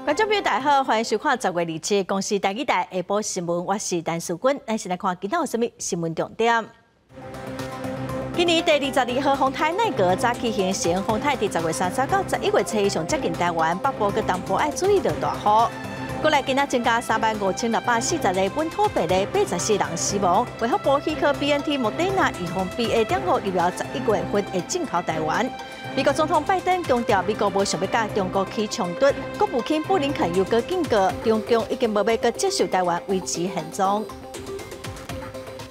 观众朋友，大家好，欢迎收看10月27日公司台语台下晡新闻，我是陈淑君。咱先来看今天有什么新闻重点。今年第22号风台内阁早起形成，风台伫10月30到11月初上接近台湾，北部佮东部要注意到大雨。过来今仔增加35640例本土病例，84人死亡。卫福部许可 BNT 莫德纳预防 BA.5疫苗11月份会进口台湾。美国总统拜登强调，美国无想要甲中国起冲突。国务卿布林肯又搁警告，中共已经无要搁接受台湾维持现状。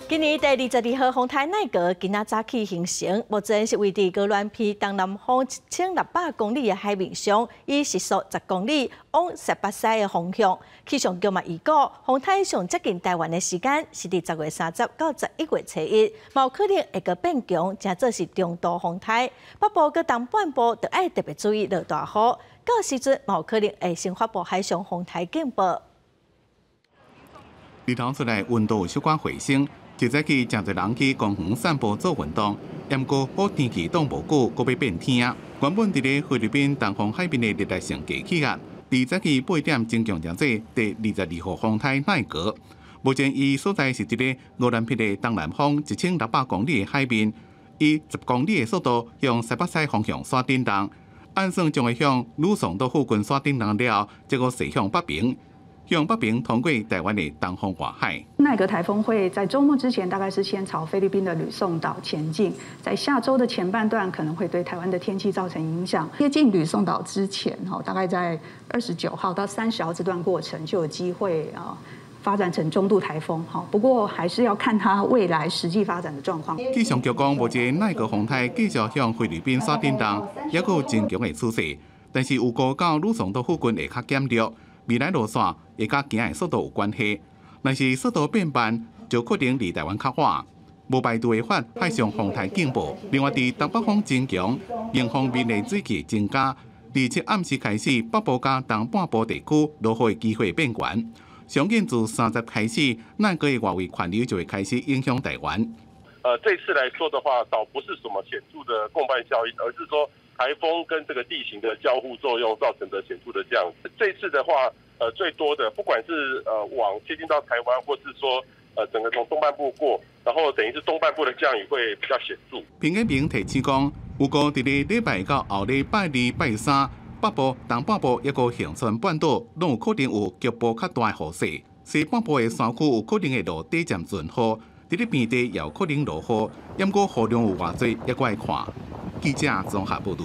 今年第22号风台内阁今仔早起形成，目前是位伫高兰皮东南方1600公里的海面上，以时速10公里往西北西的方向。气象局嘛预告，风台上接近台湾的时间是伫10月30到11月初1，有可能会搁变强，真做是中度风台。北部佮东半部都要特别注意落大雨，到时阵有可能会先发布海上风台警报。日头出来，温度有小可回升。即早起，真侪人去公园散步做运动，不过好天气挡无久，搁要变天。原本伫咧菲律宾东方海边的热带性低气压，伫早起8点增强成做第22号风台奈格。目前伊所在是一个俄兰皮的东南方1600公里的海面，以10公里的速度向西北西方向刷振动，按算将会向吕宋岛附近刷振动了，结果驶向北平。向北平通过台湾的东方外海。奈格台风会在周末之前，大概是先朝菲律宾的吕宋岛前进，在下周的前半段可能会对台湾的天气造成影响。接近吕宋岛之前，大概在29号到30号这段过程就有机会发展成中度台风。不过还是要看它未来实际发展的状况。气象局讲，目前奈格风台继续向菲律宾刷振动，也有增强的趋势，但是有高到吕宋岛附近会较减弱。未来路线会甲行的速度有关系，但是速度变慢，就可能离台湾较远。无排除会发海上风台警报。另外，伫东北风增强，迎风面的水汽增加，而且暗时开始，北部甲东半部地区落雨的机会变悬。上近自30开始，那个的外围环流就会开始影响台湾。这次来说的话，倒不是什么显著的共伴效应，而是说台风跟这个地形的交互作用造成的显著的降雨。这次的话，最多的不管是往接近到台湾，或是说整个从东半部过，然后等于是东半部的降雨会比较显著。平安平提醒讲，有个伫咧礼拜到后礼拜2、拜3，北部、东半部一个恒春半岛，拢有可能有局部较大的雨势。西半部的山区有可能会落短暂阵雨，伫咧平地也有可能落雨，不过雨量有偌济，也搁要看。记者综合报道。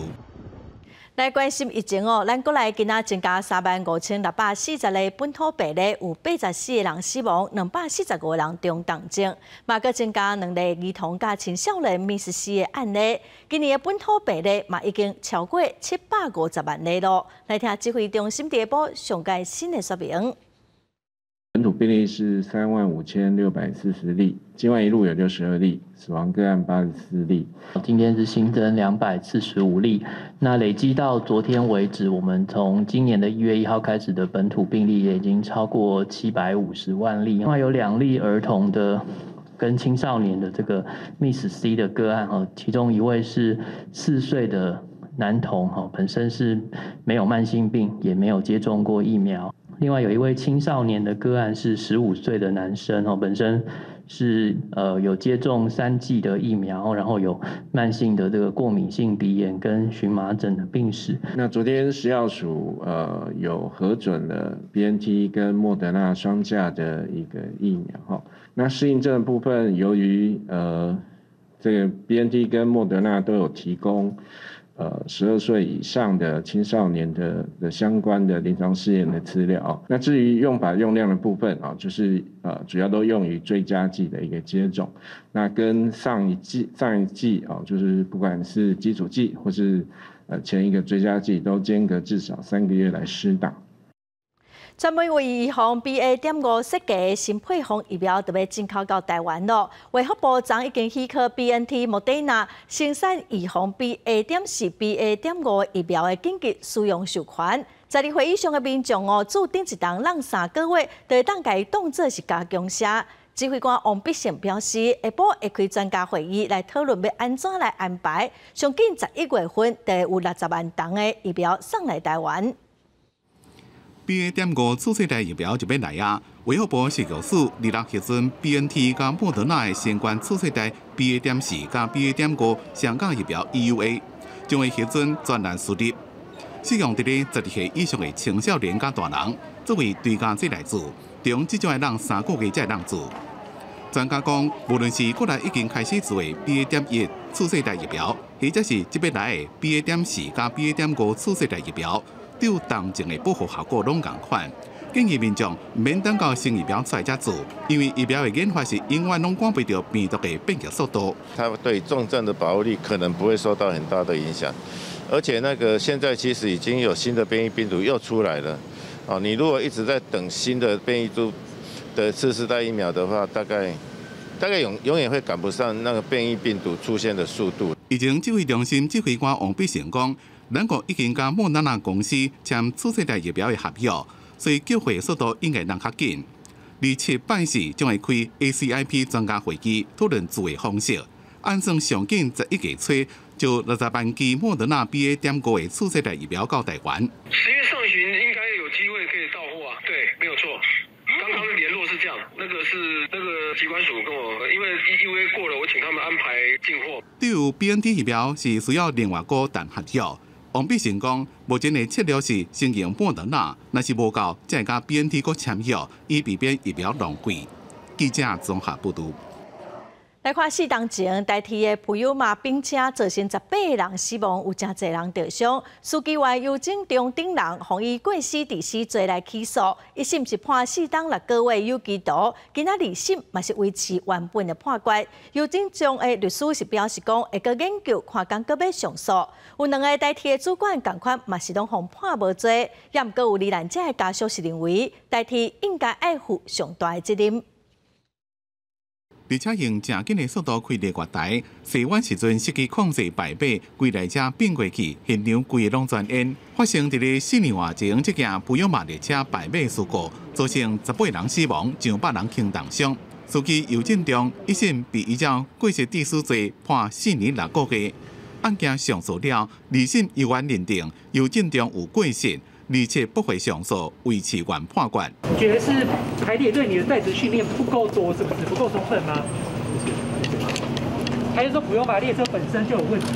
来关心疫情咱过来今仔增加35640例本土病例，有84个人死亡，245个人中重症，嘛搁增加2例儿童甲青少年密斯氏的案例。今年的本土病例嘛已经超过750万例咯。来听指挥中心第一部上届新的说明。本土病例是35640例，境外一路有62例，死亡个案84例。今天是新增245例，那累积到昨天为止，我们从今年的1月1号开始的本土病例也已经超过750万例。另外有2例儿童的跟青少年的这个 Miss C 的个案，其中一位是4岁的男童，本身是没有慢性病，也没有接种过疫苗。另外有一位青少年的个案是15岁的男生，本身是有接种3剂的疫苗，然后有慢性的这个过敏性鼻炎跟荨麻疹的病史。那昨天食药署有核准了 BNT 跟莫德纳双价的一个疫苗。那适应症的部分，由于这个 BNT 跟莫德纳都有提供12岁以上的青少年的相关的临床试验的资料。那至于用法用量的部分就是主要都用于追加剂的一个接种。那跟上一季就是不管是基础剂或是前一个追加剂，都间隔至少3个月来施打。专门为预防 BA.5 设计的新配方疫苗，就要进口到台湾咯。卫福部长已经许可 BNT 莫德纳生产预防 BA.4、BA.5 疫苗的紧急使用授权。在你会议上的民众注定一档让3个月，就会当家当作是加强写。指挥官王必胜表示，下晡会开专家会议来讨论要安怎来安排。上近11月份，就有60万吨的疫苗送来台湾。BA.5次世代疫苗就要来啊！卫福部食药署立刻核准 BNT 加莫德纳的相关次世代 BA.4加 BA.5双价疫苗 EUA， 将会核准专案输入，适用伫咧12岁以上的青少年加大人，作为追加剂来做，中即种的人3个月才能做。专家讲，无论是国内已经开始做的 BA.1次世代疫苗，或者是即要来的 BA.4加 BA.5次世代疫苗，对同情的保护效果拢同款。建议民众免等到新疫苗出来才做，因为疫苗的研发是永远拢赶不到病毒的变异速度。它对重症的保护力可能不会受到很大的影响，而且现在其实已经有新的变异病毒又出来了。你如果一直在等新的变异株的次世代疫苗的话，大概永远会赶不上那个变异病毒出现的速度。疫情指挥中心指挥官王必胜讲，咱国已经甲莫德纳公司签次世代疫苗的合约。所以救回速度应该能较紧。27办事将会开 ACIP 专家会议，讨论做的方式。按算上紧11月初就60万剂莫德纳 BA.5的次世代疫苗到台湾。10月上旬应该有机会可以到货啊，对，没有错。刚刚联络是这样，那个机关署跟我，因为 EUA 过了，我请他们安排进货。对于 BNT 疫苗是需要另外个谈合约。王必胜讲，目前的策略是先用莫德纳，若是无够，再加 BNT 个签约，以避免疫苗浪费。记者综合报道。来看4天前，台铁的普悠玛冰车造成18人死亡，有真侪人受伤。司机员由警中顶人，防以过失致死罪来起诉。一审是判4天6个月有期徒，今仔2审嘛是维持原本的判决。由警中的律师是表示讲，会个研究看讲搁要上诉。有2个台铁的主管共款嘛是拢互判无罪，也毋过有罹难者的家属是认为台铁应该爱负上大的责任。而且用正紧的速度开列月台，西湾时阵司机控制败马，规台车变过去，现场规个拢转烟。发生伫咧4年外前，这件普悠玛列车败马事故，造成18人死亡，上百人轻重伤。司机尤振中一审被依照过失致死罪判4年6个月。案件上诉了，2审依原认定尤振中有过失。而且不会上诉，维持原判决。你觉得是台铁对你的在职训练不够多，是不是不够充分吗？还是说普悠玛列车本身就有问题？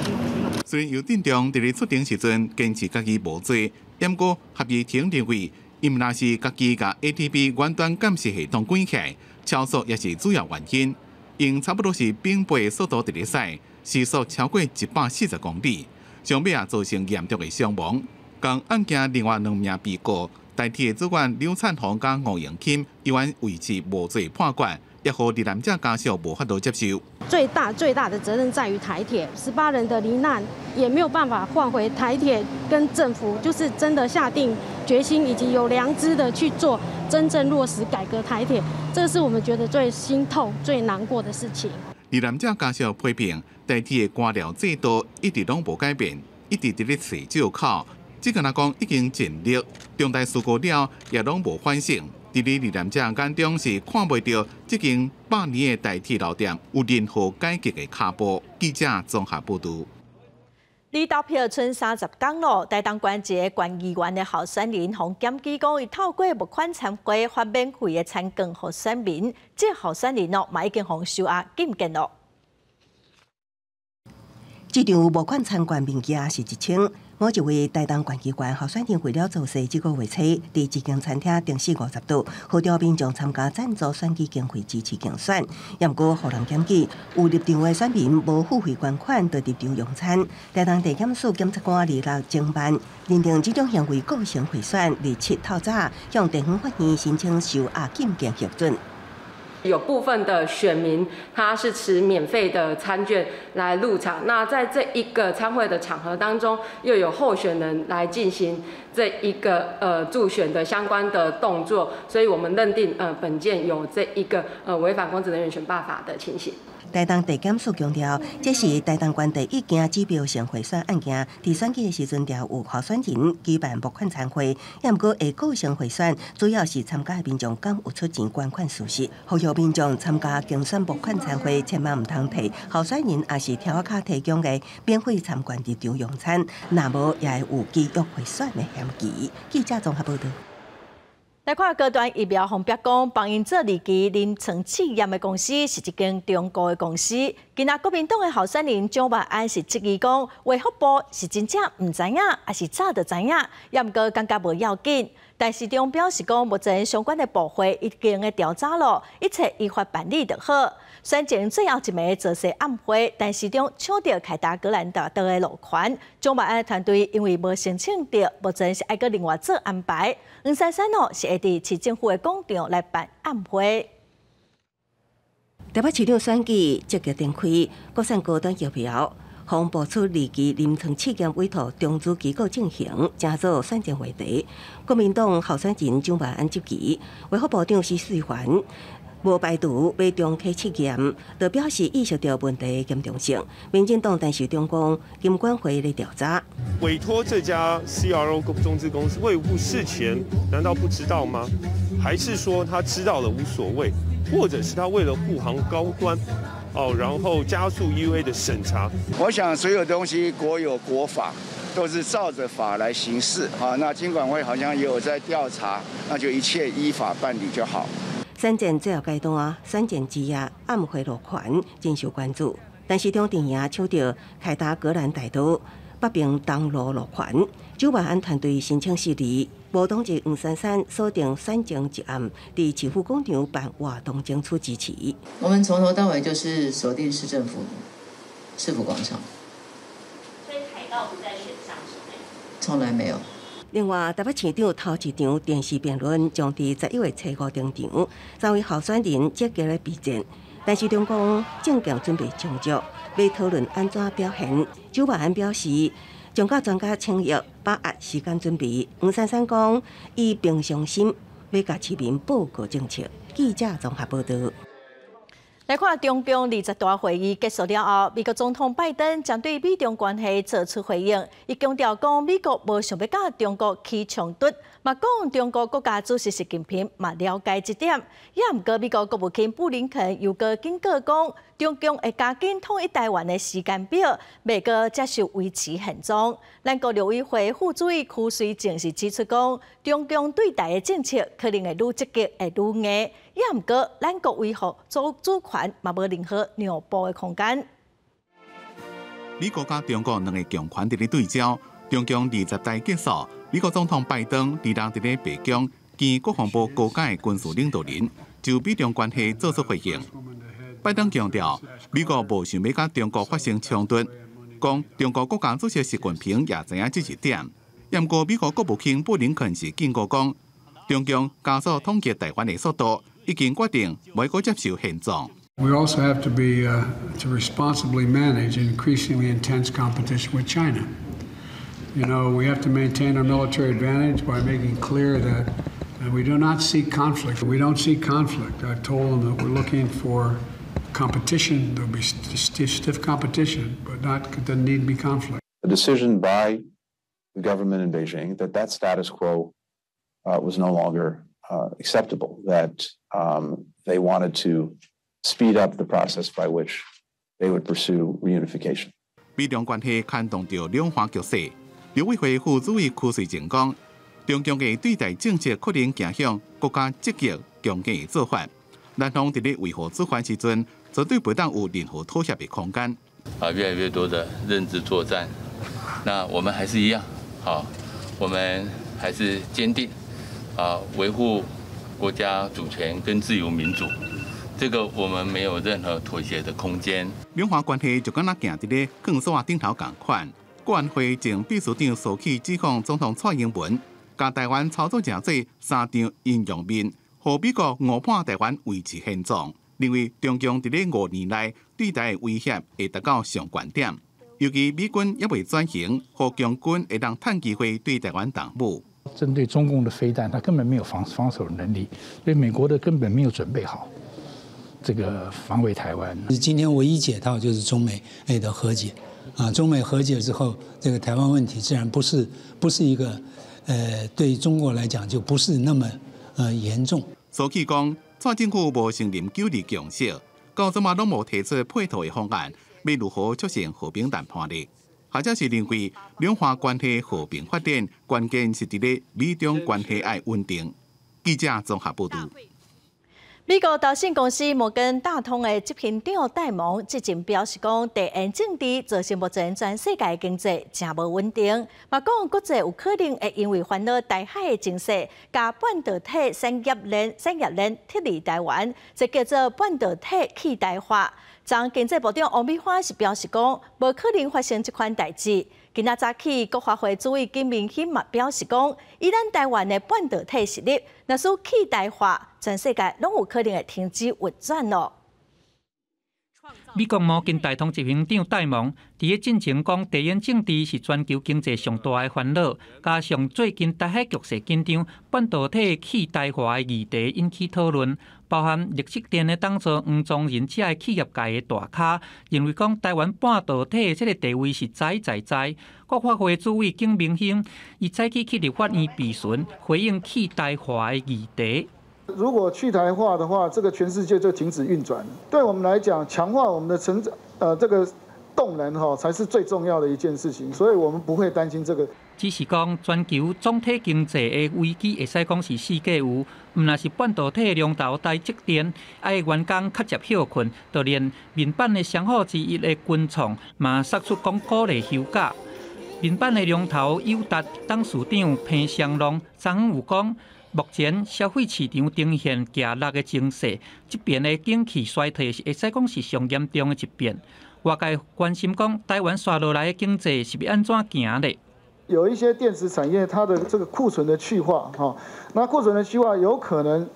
虽然尤振中伫咧出庭时阵坚持家己无罪，不过合议庭认为，因若是家己甲 ATP 远端监视系统关起来，超速也是主要原因。因差不多是并背速度伫咧驶，时速超过140公里，上尾也造成严重的伤亡。共案件另外2名被告，台铁主管刘灿宏甲吴永钦，依然维持无罪判决，也互罹难者家属无法度接受。最大的责任在于台铁，18人的罹难也没有办法换回台铁跟政府，就是真的下定决心以及有良知的去做真正落实改革台铁，这是我们觉得最心痛、最难过的事情。罹难者家属批评台铁的官僚制度一直拢无改变，一直伫咧找借口。只敢讲已经尽力，重大事故了也拢无反省。伫咧罹难者眼中是看袂到这间100年的台铁老店有任何改革的脚步。记者综合报道。离投票剩30天咯，台东县一个县议员的候选人洪检基讲，伊透过募款参会发免费的餐券给选民，这候选人咯嘛已经互收押禁见咯。这场募款参观物件是1000。某一位台东县议员候选人为了造势，这个月初伫一间餐厅定时50度，号召民众参加赞助选举经费支持竞选。也毋过，互人检举有入场的选民无付费捐款，就入场用餐。台东地检署检察官26侦办，认定这种行为构成贿选，27透早向地方法院申请收押禁见核准。有部分的选民他是持免费的餐券来入场，那在这一个参会的场合当中，又有候选人来进行这一个助选的相关的动作，所以我们认定本件有这一个违反公职人员选罢法的情形。台东地检署强调，这是台东县第一件指标性贿选案件。伫选举的时阵，调有候选人举办募款参会，也毋过会构成贿选，主要是参加的民众敢有出钱捐款事实。呼吁民众参加竞选募款参会，千万毋通摕候选人也是条卡提供的免费参观入场用餐，若无也会有基约贿选的嫌疑。记者综合报道。来看高端疫苗方面讲，帮因做二期临床试验的公司是一间中国的公司。今仔国民党的候选人蒋万安是质疑讲，卫福部是真正唔知影，还是早就知影，也毋过感觉无要紧。但市长表示讲，目前相关的部会已经嘅调查了，一切依法办理就好。虽然最后一枚则是暗会，但市长抢到凯达格兰大道的路权，蒋万安团队因为无申请到，目前是爱个另外做安排。黄珊珊是会伫市政府的广场来办暗会。台北市长选举积极展开，国产高端疫苗，防部出二期临床试验委托中资机构进行，正做选战话题。国民党候选人蒋万安接旗，卫福部长施水环无排除要重启试验，就表示意识到问题严重性。民进党但是中共金管会来调查，委托这家 CRO 中资公司卫福部事前难道不知道吗？还是说他知道了无所谓，或者是他为了护航高端，然后加速 EUA 的审查？我想所有东西国有国法，都是照着法来行事啊。那金管会好像也有在调查，那就一切依法办理就好。选战最后阶段，选战之夜暗会落权真受关注，但市长阵营抢到凯达格兰大道北平东路落权，蒋万安团队申请受理，无党籍黄珊珊锁定选前一暗，伫市府广场办活动争取支持。我们从头到尾就是锁定市政府市府广场，所以凯道不在选项之内，从来没有。另外，台北市长头一场电视辩论将伫11月初5登场，3位候选人积极来备战，但是中共正强准备充足，要讨论安怎表现。蒋万安表示，将甲专家请益，把握时间准备。黄珊珊讲，以平常心要甲市民报告政策。记者综合报道。来看中共20大会议结束了后，美国总统拜登将对美中关系做出回应。伊强调讲，美国无想要甲中国起冲突，嘛讲中国国家主席习近平嘛了解这点。也毋过，美国国务卿布林肯又个警告讲，中共会加紧统一台湾的时间表，未过接受维持现状。咱国陆委会副主委曲水正是指出讲，中共对台的政策可能会愈积极，会愈硬。也毋过，咱国维护主权嘛无任何让步的空间。美国甲中国两个强权伫咧对照，中共20大结束，美国总统拜登伫人伫咧白宫见国防部高阶军事领导人，就美中关系做出回应。拜登强调，美国无想要甲中国发生冲突，讲中国国家主席习近平也知影这一点。也毋过，美国国务卿布林肯是警告讲，中共加速统一台湾的速度已经决定袂阁接受现状。We also have to be to responsibly manage increasingly intense competition with China. You know, we have to maintain our military advantage by making clear that we do not seek conflict. We don't seek conflict. I've told them that we're looking for competition. There'll be stiff competition, but doesn't need to be conflict. The decision by the government in Beijing that status quo was no longer acceptable. That they wanted to speed up the process by which they would pursue reunification. 美中关系牵动着两岸局势。陆委会副主委曲水正讲，中共的对台政策可能走向国家积极强硬的做法。咱方伫咧维护主权时阵，绝对不当有任何妥协的空间。越来越多的认知作战，那我们还是一样，我们还是坚定维护国家主权跟自由民主。这个我们没有任何妥协的空间。两岸关系就敢若行伫咧钢索顶头共款。国安会前秘书长苏起指控总统蔡英文，甲台湾操作真多三张阴阳面，互美国误判台湾维持现状，认为中共伫咧5年内对台的威胁会达到上悬点，尤其美军也未转型，互强军会当趁机会对台湾动武。针对中共的飞弹，他根本没有防守能力，所以美国的根本没有准备好这个防卫台湾。今天唯一解套就是中美的和解，中美和解之后，这个台湾问题自然不是一个对中国来讲就不是那么严重。苏起讲，蔡政府无承认9日共识，到即嘛拢无提出配套的方案，要如何促成和平谈判呢？或者是认为两岸关系和平发展，关键是伫咧美中关系爱稳定。记者综合报道。美国投信公司摩根大通的执行长戴蒙最近表示讲，地缘政治造成目前全世界经济真无稳定，嘛讲国际有可能会因为烦恼台海的情势，甲半导体产业链脱离台湾，这叫做半导体去台化。昨经济部长王美花是表示讲，无可能发生这款代志。今仔早起，国发会主委金明欣嘛表示讲，以咱台湾的半导体实力，若是去台化，全世界拢有可能会停止运转咯。美国摩根大通执行长戴蒙伫咧进前讲，地缘政治是全球经济上大的烦恼，加上最近台海局势紧张，半导体去台化的议题引起讨论，包含立积电的当作黄宗仁这个企业界的大咖，认为讲台湾半导体的这个地位是在。国发会主委景明欣，伊早起去立法院质询，回应去台化的议题。如果去台化的话，这个全世界就停止运转了。对我们来讲，强化我们的这个动能才是最重要的一件事情，所以我们不会担心这个。只是讲全球总体经济的危机，会使讲是世界有，毋若是半导体龙头台积电，爱员工较接休困，就连面板的商号之一的群创嘛，杀出讲鼓励休假。面板的龙头友达董事长彭湘龙昨昏有讲。目前消费市场呈现下落的情势，这边的景气衰退是会使讲是上严重的一变。外界关心讲台湾刷落来的经济是要安怎行咧？有一些电子产业它的这个库存的去化，那库存的去化有可能，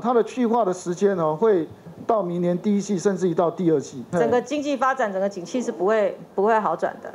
它的去化的时间会到明年第一季，甚至于到第二季。整个经济发展，整个景气是不会好转的。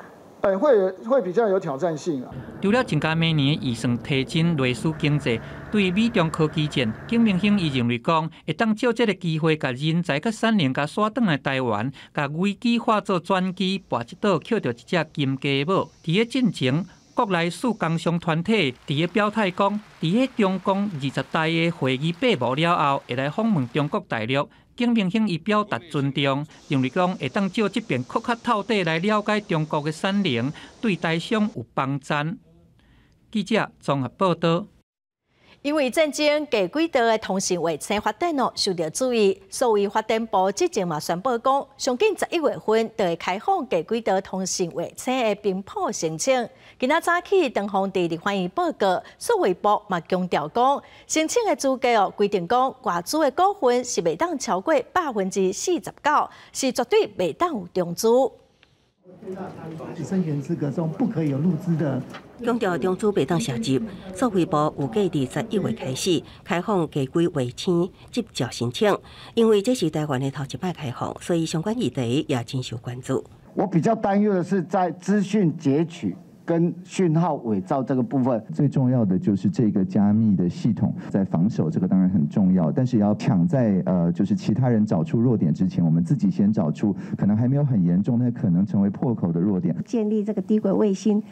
会比较有挑战性啊。除了增加明年预算提振类似经济，对美中科技战，景明欣伊认为讲，会当借这个机会，甲人才、甲产能、甲刷转来台湾，甲危机化作转机，跋一倒捡到一只金鸡母。伫咧进前，国内4工商团体伫咧表态讲，伫咧中共20大的会议闭幕了后，会来访问中国大陆。景明欣伊表达尊重，认为讲会当借这边更较透底来了解中国的产能，对台商有帮助。记者综合报道。因为战争，低轨道的通信卫星发展受到注意，所以发展部之前嘛宣布讲，上近11月份就会开放低轨道通信卫星的频谱申请。今仔早起，长虹伫立法院报告，数位部嘛强调讲，申请的资格规定讲，外资的股份是袂当超过49%，是绝对袂当有中资。生权资格中不可以有入资的。强调中资袂当涉及，数位部有计伫11月开始开放低轨卫星接照申请，因为这是台湾的头一摆开放，所以相关议题也真受关注。我比较担忧的是在资讯截取跟讯号伪造这个部分，最重要的就是这个加密的系统在防守，这个当然很重要，但是也要抢在就是其他人找出弱点之前，我们自己先找出可能还没有很严重，但可能成为破口的弱点。建立这个低轨卫星，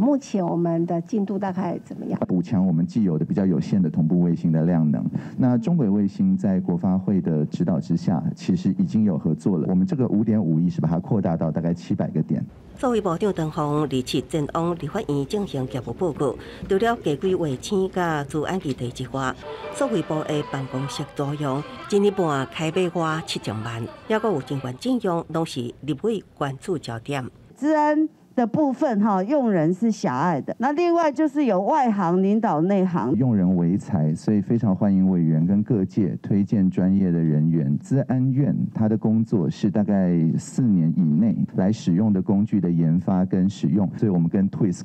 目前我们的进度大概怎么样？补强我们既有的比较有限的同步卫星的量能。那中轨卫星在国发会的指导之下，其实已经有合作了。我们这个5.5亿是把它扩大到大概700个点。数位部长长虹27前往立法院进行业务报告，除了低轨卫星甲资安议题之外，数位部的办公室租用1年半开卖花70万，也阁有相关阵容，拢是立委关注焦点。资安的部分用人是狭隘的，那另外就是有外行领导内行，用人为才，所以非常欢迎委员跟各界推荐专业的人员。资安院它的工作是大概4年以内来使用的工具的研发跟使用，所以我们跟 TWISC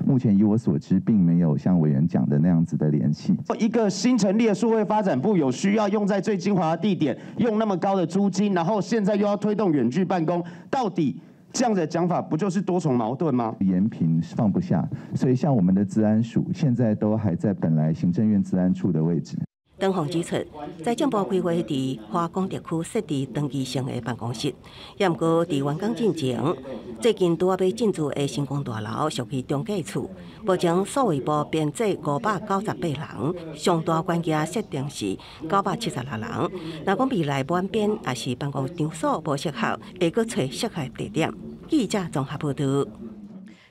目前以我所知并没有像委员讲的那样子的联系。一个新成立的数位发展部有需要用在最精华的地点，用那么高的租金，然后现在又要推动远距办公，到底？这样的讲法不就是多重矛盾吗？延平放不下，所以像我们的资安署现在都还在本来行政院资安处的位置。长虹指出，财政部规划伫华港特区设置登记性的办公室，也毋过伫完工进前，最近拄要进驻的新光大楼属于中介处，目前数位部编制598人，上大关卡设定是976人。若讲未来满编，也是办公场所无适合，会阁找适合地点。记者综合报道。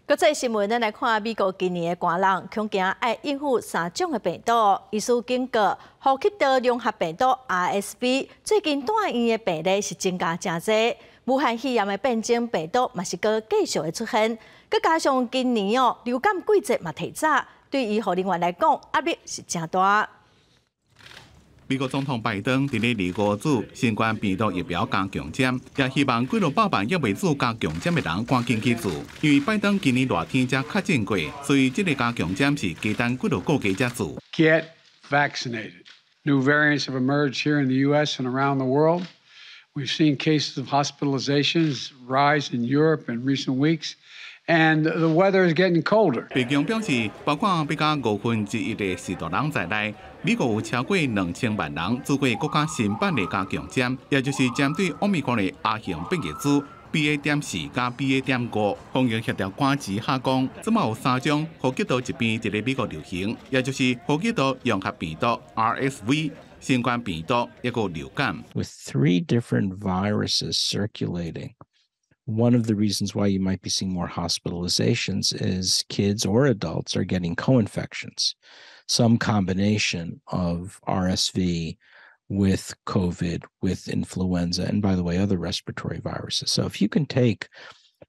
国际新闻，咱来看美国今年的寒冷，恐惊爱应付3种的病毒。医师警告，呼吸道融合病毒 RSV 最近住院的病例是增加真多，武汉肺炎的变种病毒嘛是搁继续的出现，佮加上今年流感季节嘛提早，对医护人员来讲压力是真大。美国总统拜登伫咧25组新冠病毒疫苗加强针，也希望几100万还未做加强针的人赶紧去做，因为拜登今年热天才确诊过，所以这个加强针是加等几个月才做。Get vaccinated. New variants have emerged here in the U.S. and around the world. We've seen cases of hospitalizations rise in Europe in recent weeks. And the weather is getting colder. 白宫表示，包括比较1/5的死亡人在内，美国有超过2000万人做过国家新版的加强针，也就是针对奥密克戎的亚型变异株 BA.4 加 BA.5。防疫协调官指下降，即嘛有3种呼吸道疾病伫咧美国流行，也就是呼吸道融合病毒 RSV、新冠病毒一个流感。With 3 different viruses circulating. One of the reasons why you might be seeing more hospitalizations is kids or adults are getting co-infections, some combination of RSV with COVID, with influenza, and by the way, other respiratory viruses. So if you can take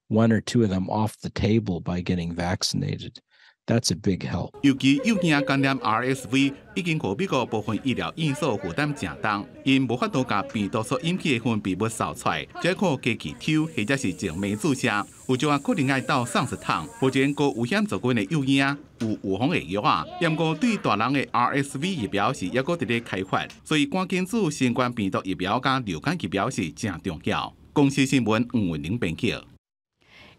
1 or 2 of them off the table by getting vaccinated, that's a big help. 尤其幼婴感染 RSV 已经和美国部分医疗院所负担正重，因无法度甲病毒所引起的分泌物扫出来，只可加气抽或者是静脉注射，有种啊可能要到30趟。目前高危险族群的幼婴有预防的药啊，不过对大人的 RSV 疫苗是还阁伫咧开发，所以赶紧做新冠病毒疫苗加流感疫苗是正重要。公司新闻黄文玲编辑。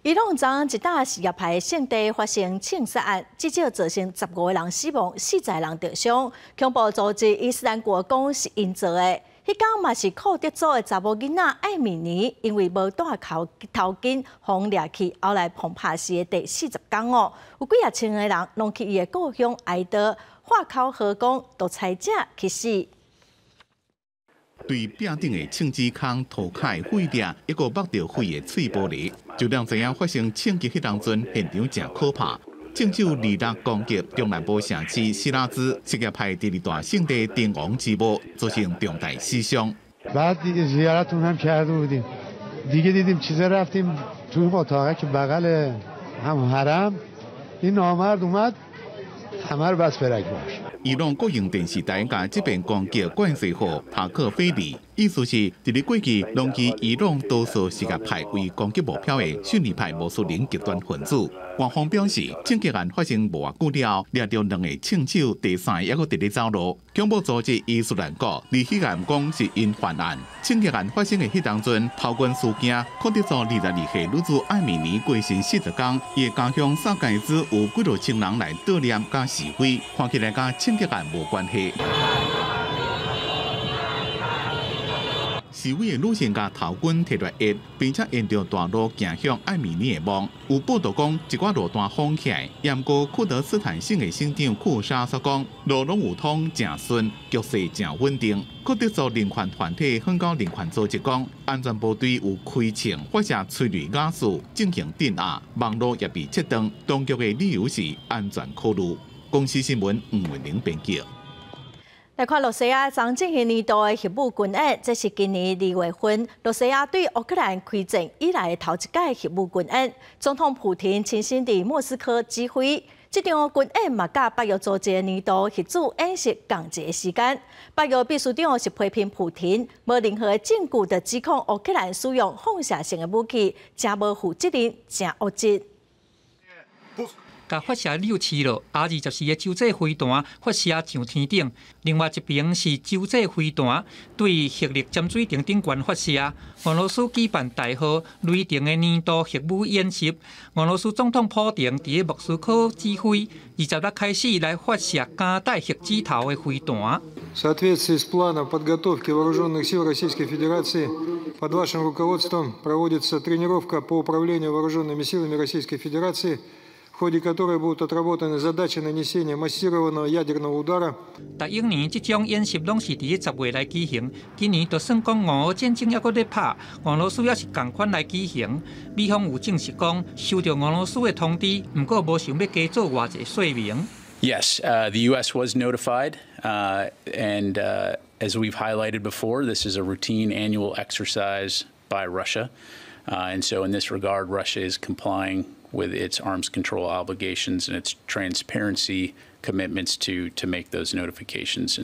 伊朗昨一搭什叶派圣地发生枪杀案，至少造成15个人死亡，40人受伤。恐怖组织伊斯兰国讲是因做的。迄天嘛是库德族的查某囡仔艾米尼，因为无戴头巾，被掠去后来碰拍死的第40天哦。有几啊千个人拢去伊的故乡哀悼，化口河讲独裁者去死。对壁顶的枪支孔涂开废掉，一个擘着肺的碎玻璃，就让知影发生枪击迄当阵现场真可怕。正手2力攻击中南部城市希拉兹什叶派第2大圣地天王之墓，造成重大死伤。بعد زیارتون هم کرده بودیم. دیگه دیدیم چیزا رفتیم توی اتاقی که بغل هم حرم این نامرد اومد همه رو بس فرک باش. 伊朗国营电视台甲这边攻击冠税号塔克菲里，意思是伫咧过去拢以伊朗多数什叶派为攻击目标的逊尼派穆斯林极端分子。官方表示，枪击案发生无偌久了，掠到2个枪手，第3个还阁伫咧走路。恐怖组织伊斯兰国离迄案讲是因犯案。枪击案发生的迄当阵，头军事件库德族22岁女子艾米尼过身40天，伊的家乡萨盖兹有几多千人来悼念甲示威，看起来甲枪击案无关系。示威的女性甲头军摕来压，并且沿着大路行向艾米尼的墓。有报道讲，一寡路段封起来。不过库德斯坦省的省长库沙说讲，路拢有通正顺，局势正稳定。库德族人权团体香港人权组织讲，安全部队有开枪发射催泪瓦斯进行镇压，网络也被切断。当局的理由是安全考虑。公司新闻黄文玲编辑。来看罗西亚将进行年度的核武军演，这是今年2月份罗西亚对乌克兰开战以来的头一届核武军演。总统普廷亲身伫莫斯科指挥，这场军演嘛甲北约组织的年度核子演习同一个时间。北约秘书长是批评普廷无任何的证据的指控乌克兰使用放射性的武器，真无负责任，真恶质。甲发射6次了，R-24的洲际飞弹发射上天顶。另外一边是洲际飞弹对核力潜水艇顶悬发射。俄罗斯举办大号雷霆的年度核武演习。俄罗斯总统普廷伫莫斯科指挥，26开始来发射敢带核子头的飞弹。В соответствии с планом подготовки вооруженных сил Российской Федерации, под вашим руководством проводится тренировка по управлению вооруженными силами Российской Федерации. В ходе которой будут отработаны задачи нанесения массированного ядерного удара. 逐年这种演习拢是伫10月来举行，今年就算讲俄乌战争还搁咧拍，俄罗斯也是同款来举行。美方有证实讲收到俄罗斯的通知，不过无想要加做偌济说明。Yes, the U.S. was notified, and as we've highlighted before, this is a routine annual exercise by Russia, and so in this regard, Russia is complying with its arms control obligations and its transparency commitments to make those notifications.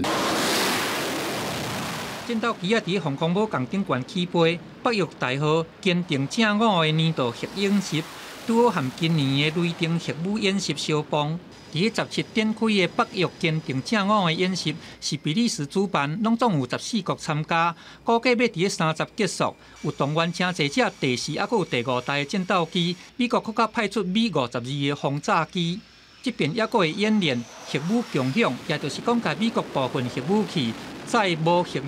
战斗机啊，伫防空母舰顶悬起飞，北约大号坚定正午的年度核演习，拄好和今年的雷霆核武演习相逢。伫17展开的北约坚定正午的演习，是比利时主办，拢总有14国参加，估计要伫30结束。有动员真侪只第4还佫有第5代的战斗机，美国更加派出米52的轰炸机。这边也佫会演练核武共享，也就是讲，甲美国部分核武器在无核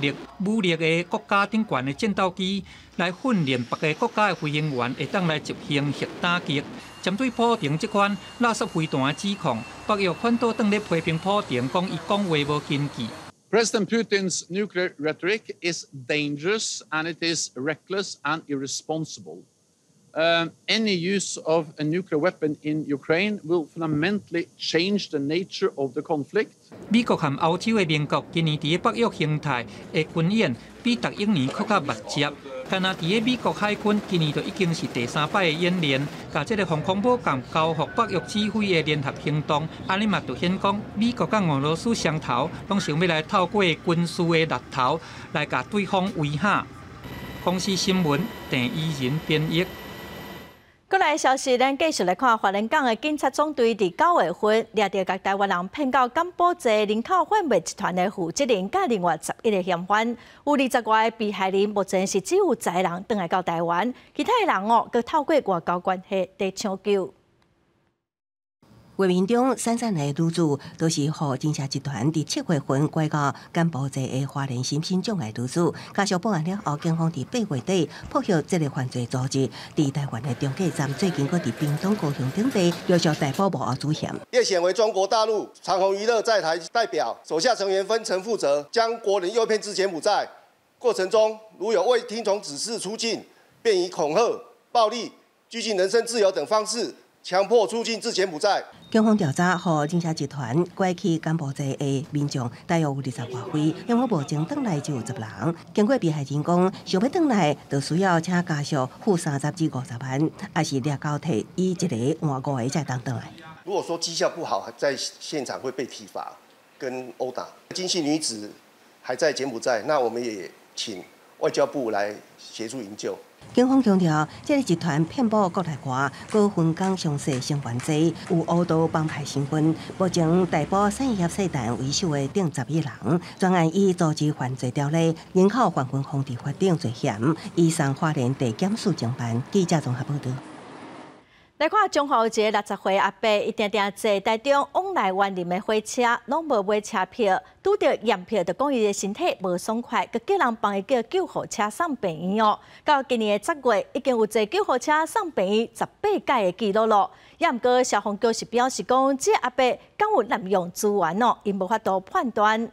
武力的国家顶悬的战斗机，来训练别个国家的飞行员会当来执行核打击。针对普京这款垃圾飞弹的指控，北约反倒转咧批评普京，讲伊讲话无根据。President Putin's nuclear rhetoric is dangerous and it is reckless and irresponsible. Any use of a nuclear weapon in Ukraine will fundamentally change the nature of the conflict. 美国和欧洲的盟国今年伫北约形态的军演，比逐一年更加密集。干那伫美国海军今年就已经是第3摆的演练，甲这个防空母舰交付北约指挥的联合行动，安尼嘛就显讲美国甲俄罗斯双头拢想要来透过军事的力头来甲对方威吓。公司新闻郑依仁编译。过来消息，咱继续来看，华人港的警察总队伫9月份掠到甲台湾人骗到柬埔寨人口贩卖集团的负责人，甲另外11个嫌犯，有20外个被害人，目前是只有1个人转来到台湾，其他的人佮透过外交关系在抢救。画面中闪闪的女子，都是互警察集团伫7月份拐到柬埔寨的华人身心障碍女子。加上报案了后，警方伫8月底破获这个犯罪组织，伫台湾的中继站最近佫伫屏东高雄等地陆续逮捕无后主嫌。叶显为中国大陆长虹娱乐在台代表，手下成员分层负责，将国人诱骗至柬埔寨。过程中如有未听从指示出境，便以恐吓、暴力、拘禁人身自由等方式强迫出境至柬埔寨。警方调查，互警察集团拐去柬埔寨的民众大约有20外位，因为目前转来就有10人。经过被害人讲，想要转来，就需要请家属付30至50万，还是掠交替以一个换5个才当转来。如果说绩效不好，在现场会被体罚跟殴打。金姓女子还在柬埔寨，那我们也请外交部来协助营救。警方强调，这个集团遍布国内外，各分工详细，成员多，有恶毒帮派成分。目前逮捕产业社团为首的顶11人，专案以组织犯罪条例、人口贩运防治法等罪嫌，移送花莲地检署侦办。记者综合报道。来看中华有一个60岁阿伯，一定定坐台中往来湾林的火车，拢无买车票，拄到验票就讲伊的身体无爽快，佮叫人帮伊叫救护车送病院哦。到今年的10月，已经有坐救护车送病院18届的记录咯。也毋过消防局是表示讲，这阿伯敢有滥用资源哦，因无法度判断。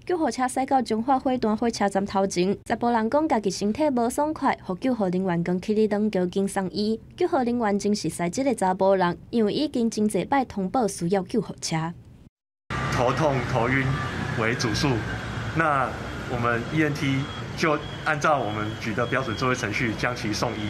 救护车驶到中华火段火车站头前，查甫人讲家己身体无爽快，互救护人员讲去里当叫紧送医。救护人员正是驶这个查甫人，因为已经真侪摆通报需要救护车。头痛、头晕为主诉，那我们 ENT 就按照我们举的标准作业程序将其送医。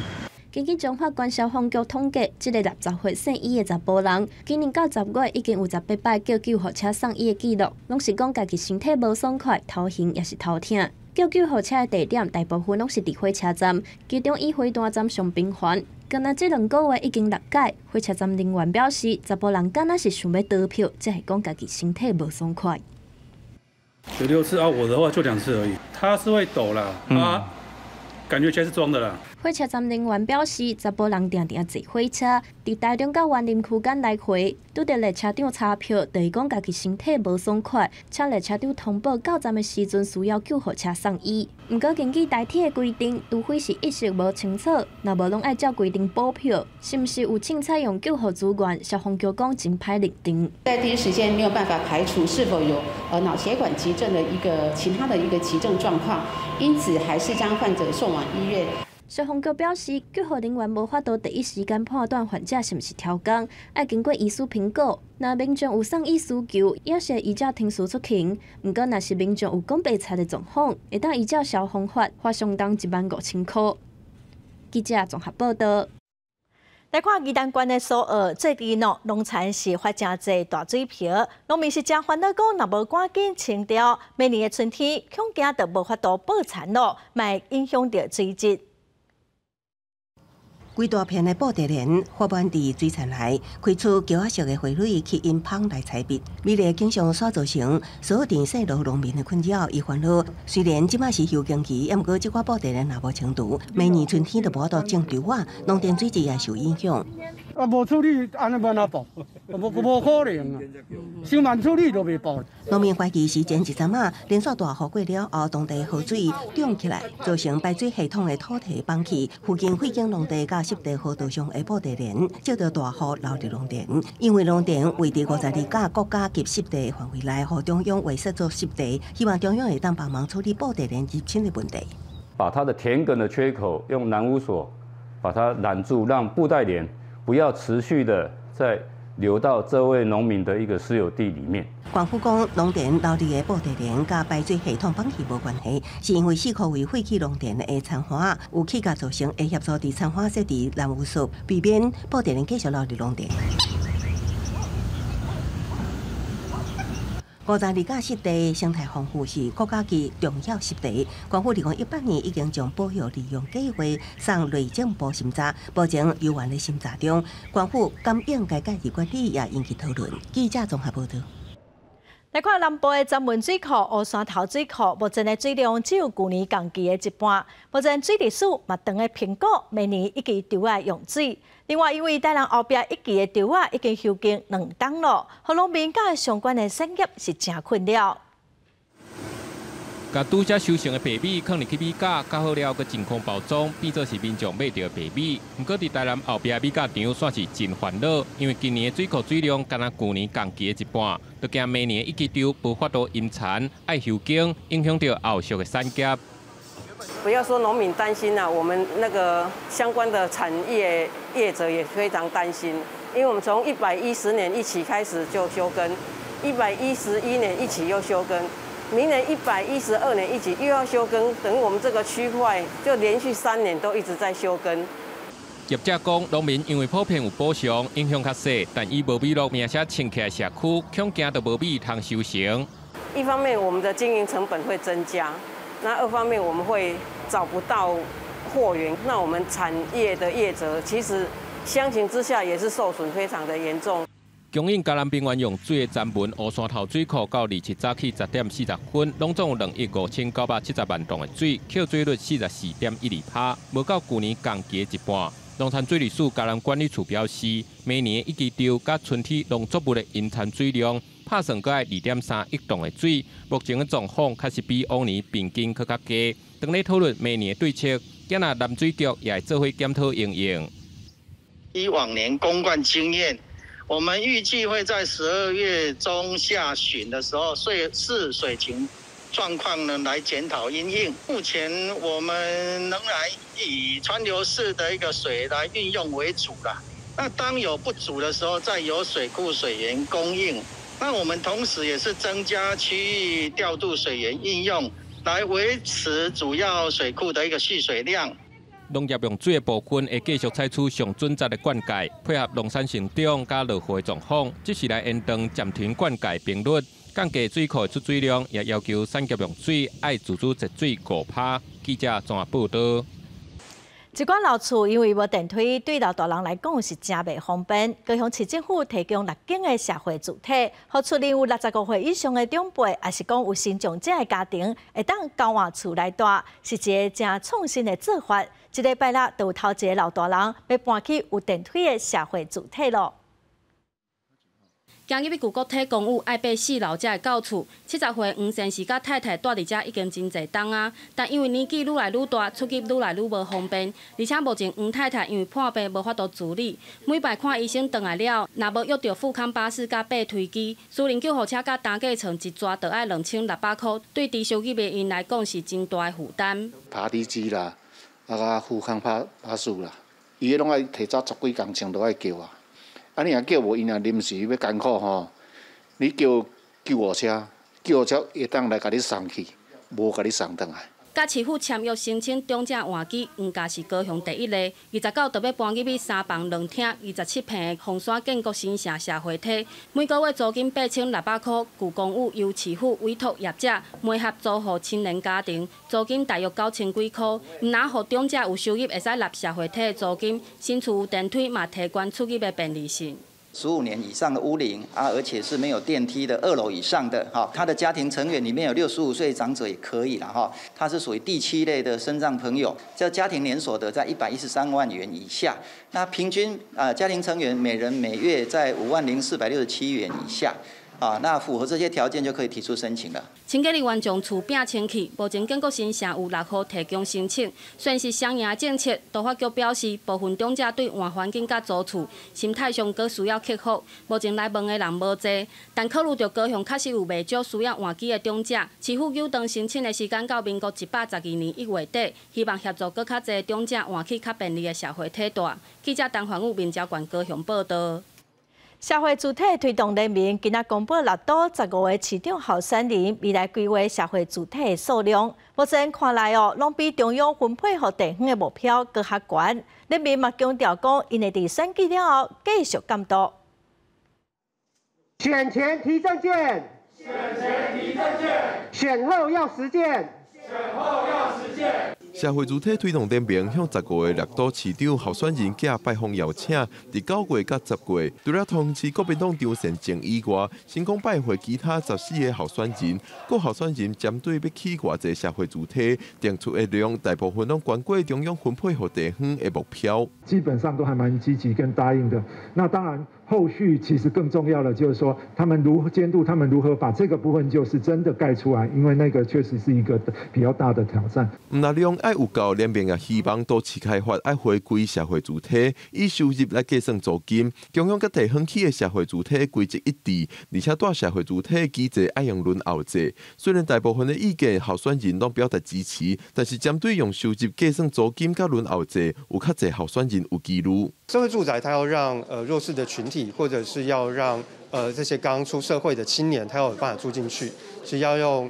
根据中华关消防局统计，这个60岁姓伊的查甫人，今年到10月已经有18摆叫救护车送医的记录，拢是讲家己身体无爽快、头晕也是头痛。叫救护车的地点大部分拢是伫火车站，其中以火段站上频繁。敢若这2个月已经6届，火车站人员表示，查甫人敢若是想要倒票，才会讲家己身体无爽快。有6次啊，我的话就2次而已。他是会抖啦，感觉全是装的啦。火车站人员表示，查甫人定定坐火车，伫台中到园林区间来回，拄着列车长查票，就是讲家己身体无爽快，请列车长通报到站的时阵需要救护车送医。毋过根据台铁的规定，除非是意识无清楚，若无拢爱照规定补票，是毋是有请采用救护资源？消防局讲真歹认定，在第一时间没有办法排除是否有脑血管急症的其他的一个急症状况，因此还是将患者送往医院。消防局表示，救护人员无法度第一时间判断患者是毋是超工，要经过医师评估。若民众有送医需求，也是依照程序出勤。毋过，若是民众有讲白菜的状况，会当依照消防法罚相当15000块。记者综合报道。来看宜兰县的苏澳，最近农产是发真侪大水漂，农民是真烦恼，讲若无赶紧清掉，明年的春天恐惊就无法度保产咯，卖影响到水质。规大片的布袋莲发满伫水田内，开出胶仔色的花蕊去因芳来采蜜，美丽景象所造成所有细路农民的困扰与烦恼。虽然即马是休耕期，毋过即款布袋莲若无清除，明年春天就无法度种稻啊，农田水质也受影响。啊，无处理，安尼要哪报？无可能啊！想慢处理都袂报。农民怀疑是前一阵仔连续大雨过了后，当地河水涨起来，造成排水系统的土地崩起，附近汇景农地甲湿地河道上的布袋莲接到大雨流入农田，因为农田位伫52甲国家级湿地范围内，互中央划设做湿地，希望中央会当帮忙处理布袋莲入侵的问题。把它的田埂的缺口用拦污索把它拦住，让布袋莲不要持续的再流到这位农民的一个私有地里面。县府讲，农田流入的布袋莲甲排水系统崩起无关系，是因为4棵为废弃农田的残花有气甲造成，会协助伫残花设置拦污索，避免布袋莲继续流入农田。52甲湿地生态丰富，是国家级重要湿地。县府2018年已经将保育利用计划送内政部审查，目前由原的审查中。县府敢应该介入管理，也引起讨论。记者综合报道。来看南部的曾文水库、乌山头水库，目前的水量只有去年同期的一半。目前水利署嘛长的评估，明年一期稻仔用水。另外，因为台南后壁一期的稻仔已经休耕2冬了，和农民甲相关的产业是真困扰。甲拄则收成的白米放入去米价，较好了，佮真空包装，变做是民众买到白米。不过伫台南后壁米价场算是真烦恼，因为今年的水库水量敢若去年同期的一半，就惊明年一期稻无法度引产，爱休耕，影响到后续的产业。不要说农民担心了，我们那个相关的产业业者也非常担心，因为我们从110年一起开始就休耕，111年一起又休耕。明年112年一起又要休耕，等于我们这个区块就连续3年都一直在休耕。业者讲，农民因为普遍有补偿，影响较小，但以无米路名声清起来社区，恐惊到无米通收成。一方面我们的经营成本会增加，那2方面我们会找不到货源，那我们产业的业者其实相形之下也是受损非常的严重。供应嘉南平原用水的站文乌山头水库到27早起10点40分，拢总有2亿5970万吨的水，扣水率44.12%，无到去年同期的一半。农产水利署嘉南管理处表示，明年一期稻甲春天农作物的引产水量，拍算搁爱2.3亿吨的水。目前的状况确实比往年平均搁较低。当咧讨论明年的对策，今仔南水局也会做伙检讨应用。以往年公灌经验。我们预计会在12月中下旬的时候，视水情状况呢来检讨因应。目前我们仍然以川流式的一个水来运用为主啦。那当有不足的时候，再由水库水源供应。那我们同时也是增加区域调度水源应用，来维持主要水库的一个蓄水量。农业用水的部分会继续采取上准则的灌溉，配合农产成长加落雨的状况，即时来延长暂停灌溉频率，降低水库的出水量，也要求产业用水爱自主节水5%。记者综合报道。一寡老厝因为无电梯，对老大人来讲是真袂方便。高雄市政府提供6间的社会主体，互厝里有65岁以上的长辈，也是讲有身障者的家庭，会当交换厝来住，是一个真创新的做法。一礼拜六，就有头一个老大人要搬去有电梯的社会主体咯。 今日要旧国体公寓爱爬4楼才会到厝。70岁黄先生甲太太住伫遮已经真侪冬啊，但因为年纪愈来愈大，出入愈来愈无方便，而且目前黄太太因为破病无法度自理，每摆看医生回来了，若无约着富康巴士甲爬推机，私人救护车甲担架床一抓就要2600块，对低收入的因来讲是真大的负担。爬地机啦，啊富康巴士啦，伊个拢爱提早10几工前都爱叫啊。 啊！你若叫无，因若临时要艰苦吼，你叫救护车，救护车会当来甲你送去，无甲你送转来。甲市府签约申请长者换机，黄家是高雄第一例。29就要搬入去3房2厅、27平的红山建国新城社会体，每个月租金8600块。旧公寓由市府委托业者媒合租予青年家庭，租金大约9000几块。毋但互长者有收入，会使纳社会体的租金，新厝有电梯嘛，提悬出入的便利性。 15年以上的屋龄啊，而且是没有电梯的2楼以上的哈，他的家庭成员里面有65岁长者也可以了哈，他是属于第7类的身障朋友，这家庭年所得在113万元以下，那平均家庭成员每人每月在50467元以下。 啊，那符合这些条件就可以提出申请了。清洁人员将厝摒清去，目前建国新城有6户提供申请，虽然是双赢政策，都发局表示部分长者对换环境甲租厝心态上阁需要克服。目前来问的人无济，但考虑到高雄确实有袂少需要换机的长者，市府优长申请的时间到民国112年1月底，希望协助阁较侪长者换去较便利的社会体住。记者陈环宇、民调馆高雄报道。 社会主体推动联盟今仔公布6都15个市长候选人未来规划社会主体的数量，目前看来拢比中央分配予地方的目标搁较悬。联盟嘛强调讲，因会伫选举了后继续监督。选前提证件，选后要实践。 社会主体推动联盟向15个6都市长候选人寄拜访邀请，伫9月甲10月，除了通知国民党张善政以外，成功拜会其他14个候选人。各候选人针对要去偌济社会主体，定出的量大部分拢关过中央分配予地方的目标。基本上都还蛮积极跟答应的。那当然。 后续其实更重要的就是说，他们如何监督，他们如何把这个部分就是真的盖出来，因为那个确实是一个比较大的挑战。那量爱有够，联盟也希望都市开发爱回归社会主体，以收入来计算租金。中央甲地方起的社会主体规则一致，而且大社会主体机制爱用轮候制。虽然大部分的意见候选人拢表达支持，但是针对用收入计算租金甲轮候制，有较侪候选人有疑虑。社会住宅它要让弱势的群体。 或者是要让这些刚出社会的青年，他要有办法住进去，是要用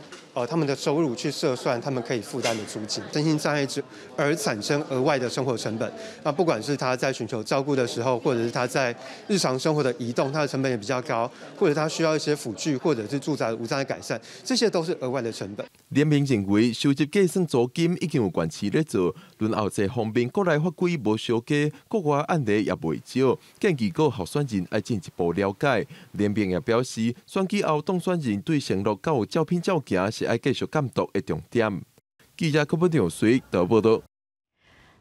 他们的收入去测算他们可以负担的租金。身心障碍者而产生额外的生活成本，那不管是他在寻求照顾的时候，或者是他在日常生活的移动，他的成本也比较高，或者他需要一些辅具，或者是住宅无障碍改善，这些都是额外的成本。联盟认为，收入计算租金已经有县市咧做，轮候制方面国内法规无相加，国外案例也袂少，建议各候选人爱进一步了解。联盟也表示，选举后当选人对承诺较有照片照行是爱继续监督的重点。记者柯本长随道报道。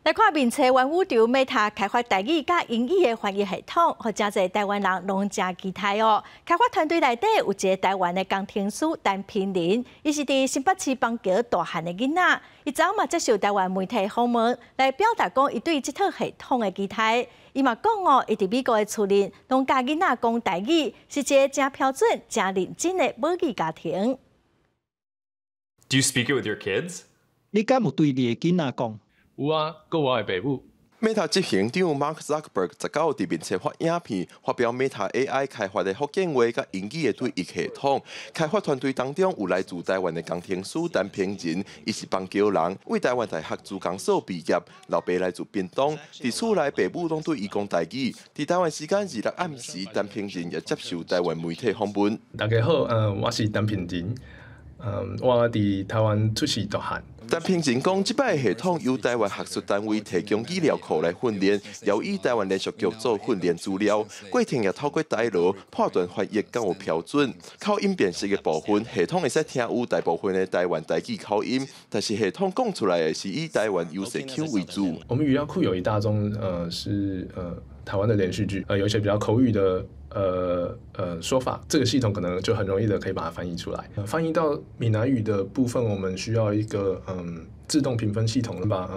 来看面册元宇宙 Meta 开发台语甲英语的翻译系统，和真侪台湾人拢真期待哦。开发团队内底有一个台湾的工程师陈品林，伊是伫新北市邦桥大汉的囡仔，伊昨嘛接受台湾媒体访问，来表达讲伊对这套系统的期待。伊嘛讲哦，伊伫美国的厝里拢教囡仔讲台语，是一个真标准、真认真的母语家庭。Do you speak it with your kids？ 你敢有对你的囡仔讲？有啊，跟我的爸母。Meta 执行长 Mark Zuckerberg 19伫面册发影片，发表 Meta AI 开发的福建话甲英语的对译系统。开发团队当中有来自台湾的工程师陈平仁，伊是邦桥人，为台湾大学资工所毕业，老爸来自屏东，伫厝内爸母拢对伊讲台语。伫台湾时间2日暗时，陈平仁也接受台湾媒体访问。大家好，我是陈平仁。我伫台湾出世大汉。但评审讲，即摆系统由台湾学术单位提供资料库来训练，由以台湾连续剧做训练资料，过程也透过台罗判断翻译敢有标准。口音辨识的部分，系统会使听有大部分的台湾台语口音，但是系统讲出来的是以台湾优势 Q 为主。我们语料库有一大宗是台湾的连续剧，有一些比较口语的。说法，这个系统可能就很容易的可以把它翻译出来。翻译到闽南语的部分，我们需要一个自动评分系统，把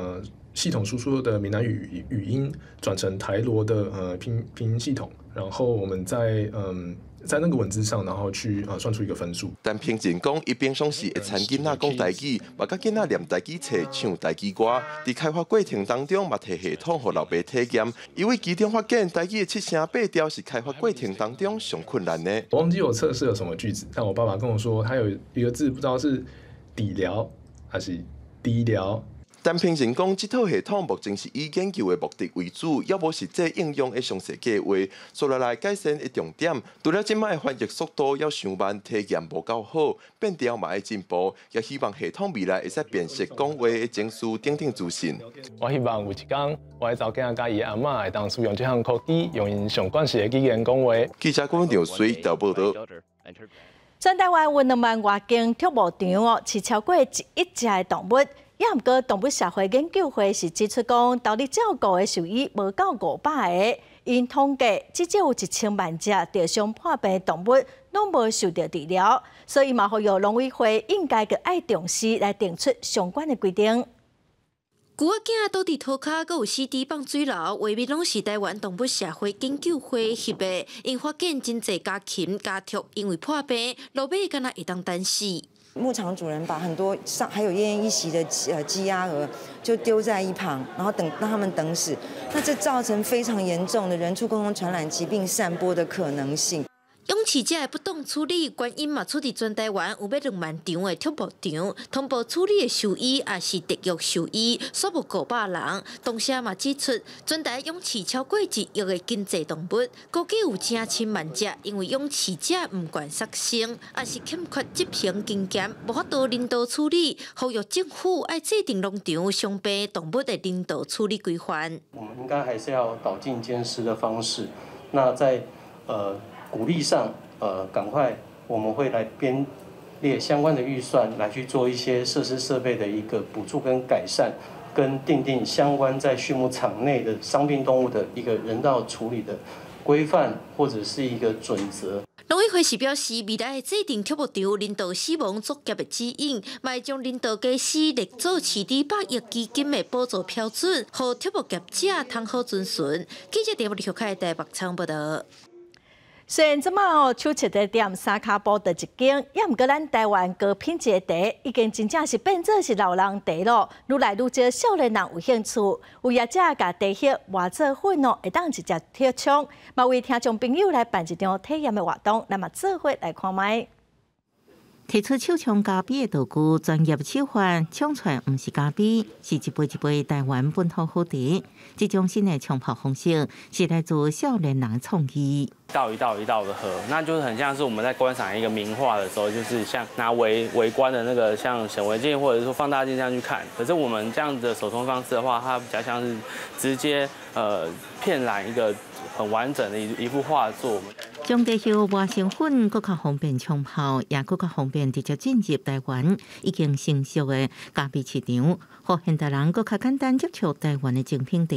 系统输出的闽南语语音转成台罗的拼音系统，然后我们在那个文字上，然后去算出一个分数。但评审讲，伊平常时会参囡仔讲台语，嘛甲囡仔念台语册、唱台语歌。伫开发过程当中，嘛摕系统互老爸体验。因为其中发现台语的7声8调是开发过程当中上困难的。我忘记我测试了什么句子，但我爸爸跟我说，他有一个字不知道是底疗还是低疗。但评审讲，这套系统目前是以研究的目的为主，要无实际应用的详细计划。所来改善的重点，除了今摆翻译速度要上慢，体验无够好，变调嘛要进步，也希望系统未来会使辨识讲话的情绪等等资讯。我希望有一天，我的查囝甲伊阿嬷会当使用这项科技，用因上惯势的语言讲话。记者郭文条随导报道。全台湾有2万外间畜牧场饲超过1亿只的动物。也毋过，动物社会研究会是指出讲，独立照顾的兽医无到500个，因统计至少有1000万只地上破病的动物拢无受到治疗，所以嘛呼吁农委会应该个爱重视来定出相关的规定。牛仔囝倒伫涂骹，阁有4滴放水流，画面拢是台湾动物社会研究会翕的，因发现真侪家禽、家畜因为破病，落尾敢若会当等死。牧场主人把很多还有奄奄一息的鸡鸭鹅就丢在一旁，然后让他们等死，那这造成非常严重的人畜共同传染疾病散播的可能性。养饲者的不当处理，原因嘛出伫全台湾有要2万场的畜牧场，通报处理的兽医也是特约兽医，数目500人。同时嘛指出，全台养饲超过1亿的经济动物，估计有成千万只，因为养饲者唔惯杀生，也是欠缺执行经验，无法度人道处理。呼吁政府爱制定农场伤病动物的人道处理规范。我们应该还是要导进监视的方式。那在鼓励上，赶快我们会来编列相关的预算，来去做一些设施设备的一个补助跟改善，跟订定相关在畜牧场内的伤病动物的一个人道处理的规范或者是一个准则。农委会是表示，未来会制定畜牧场人道死亡作业的指引，嘛会将人道家私列做200亿基金的补助标准，互畜牧业者通好遵循。记者电话立刻台北仓报道。虽然即马手持的店三脚步的一间，也毋过咱台湾高品质的茶已经真正是变做是老人茶咯。愈来愈少少年人有兴趣，有业者甲茶叶磨做粉会当直接贴冲，嘛为听众朋友来办一场体验的活动，咱嘛做伙来看卖。提出手冲咖啡的道具，专业手法冲出来毋是咖啡，是一杯一杯台湾本土好茶。这种新的冲泡方式是来自少年人创意。一道一道一道的喝，那就是很像是我们在观赏一个名画的时候，就是像拿微观的那个像显微镜或者说放大镜这样去看。可是我们这样子的手冲方式的话，它比较像是直接片染一个很完整的一幅画作。将茶叶磨成粉，更较方便冲泡，也更较方便直接进入台湾已经成熟的咖啡市场，互现代人更较简单接触台湾的精品茶。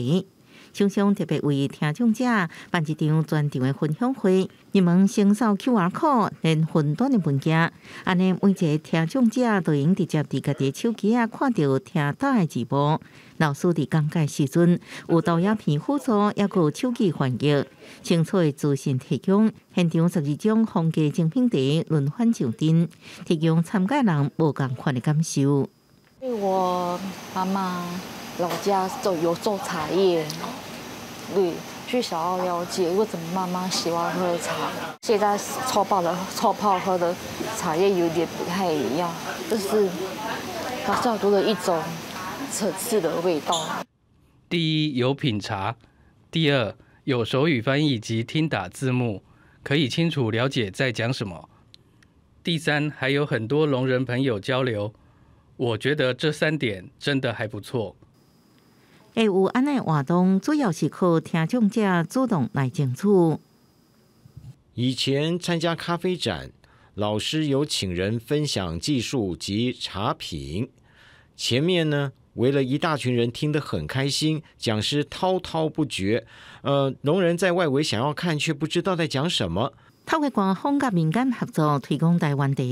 厂商特别为听众者办一场专场的分享会，入门先扫 QR code， 连分段的物件，安尼每一个听众者都用直接伫家己手机看到听到的字幕。老师伫讲解时阵，有导影片辅助，也有手机翻译，清楚的资讯提供。现场12种风格精品茶轮番上阵，提供参加人无共款的感受。我妈妈老家有做茶叶，对，去想要了解为什么妈妈喜欢喝茶。现在冲泡喝的茶叶有点不太一样，就是好像多了一种层次的味道。第一，有品茶；第二，有手语翻译及听打字幕，可以清楚了解在讲什么；第三，还有很多聋人朋友交流。我觉得这3点真的还不错。会有安尼活动，主要是靠听众者主动来争取。以前参加咖啡展，老师有请人分享技术及茶品，前面呢围了一大群人，听得很开心，讲师滔滔不绝。聋人在外围想要看，却不知道在讲什么。透过官方甲民间合作推广台湾茶，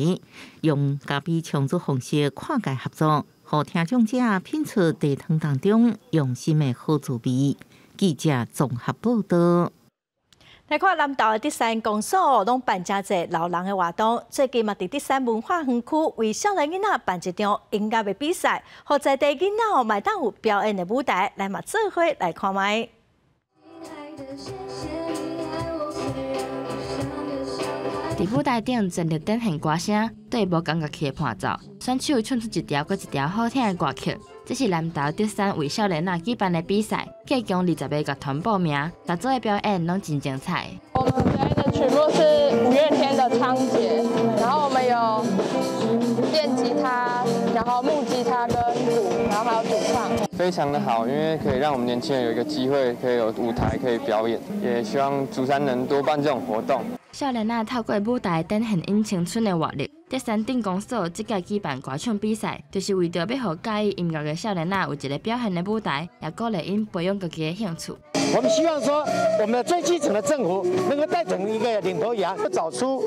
用咖啡创作方式跨界合作，让听众者品出茶汤当中用心的好滋味。记者综合报道。来看南投的第三公所，拢办真侪老人的活动。最近嘛，伫第三文化园区为少年囡仔办一场音乐的比赛，让在地囡仔嘛当有表演的舞台，来嘛做伙来看卖。伫舞台顶全力展现歌声，对无感觉起的伴奏，选手唱出一条搁一条好听的歌曲。这是南投第三为少年仔举办的比赛，计共20个乐团报名，6组的表演拢真精彩。我们表演的曲目是5月天的《仓颉》，然后我们有电吉他，然后木吉他跟鼓，然后还有主唱。非常的好，因为可以让我们年轻人有一个机会，可以有舞台可以表演，也希望竹山能多办这种活动。少年仔透过舞台展现因青春的活力。第三镇公所即届举办歌唱比赛，就是为着要予介意音乐的少年仔有一个表现的舞台，也鼓励因培养自己的兴趣。我们希望说，我们的最基层的政府能够带成一个领头羊，找出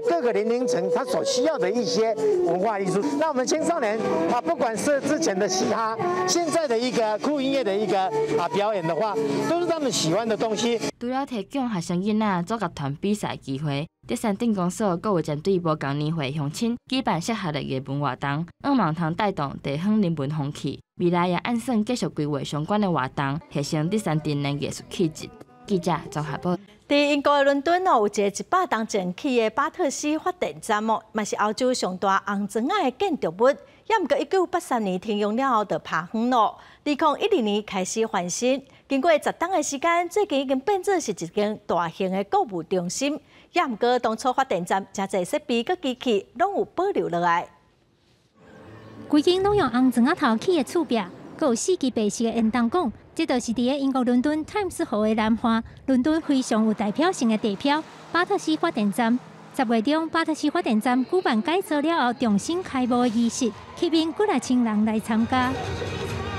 各个年龄层他所需要的一些文化艺术。那我们青少年不管是之前的嘻哈，现在的一个酷音乐的一个表演的话，都是他们喜欢的东西。除了提供学生囡仔组乐团比赛机会，第三镇公所阁有针对无共年岁乡亲举办适合的艺文活动，希望通带动地方人文风气。未来也按算继续规划相关的活动，提升第三镇的艺术气质。记者综合报。在英国的伦敦有一个100栋前起的巴特西发电站嘛是欧洲上大红砖的建筑物，也毋过1983年停用了后就趴远咯。2012年开始翻新，经过10冬的时间，最近已经变做是一间大型的购物中心。也毋过当初发电站真侪设备佮机器拢有保留落来。规间拢用红砖头起的厝壁，佮有4支白色的烟筒管。这就是伫个英国伦敦泰晤士河的南岸，伦敦非常有代表性的地标巴特西发电站。10月中，巴特西发电站举办改造了后重新开幕的仪式，吸引几来千人来参加。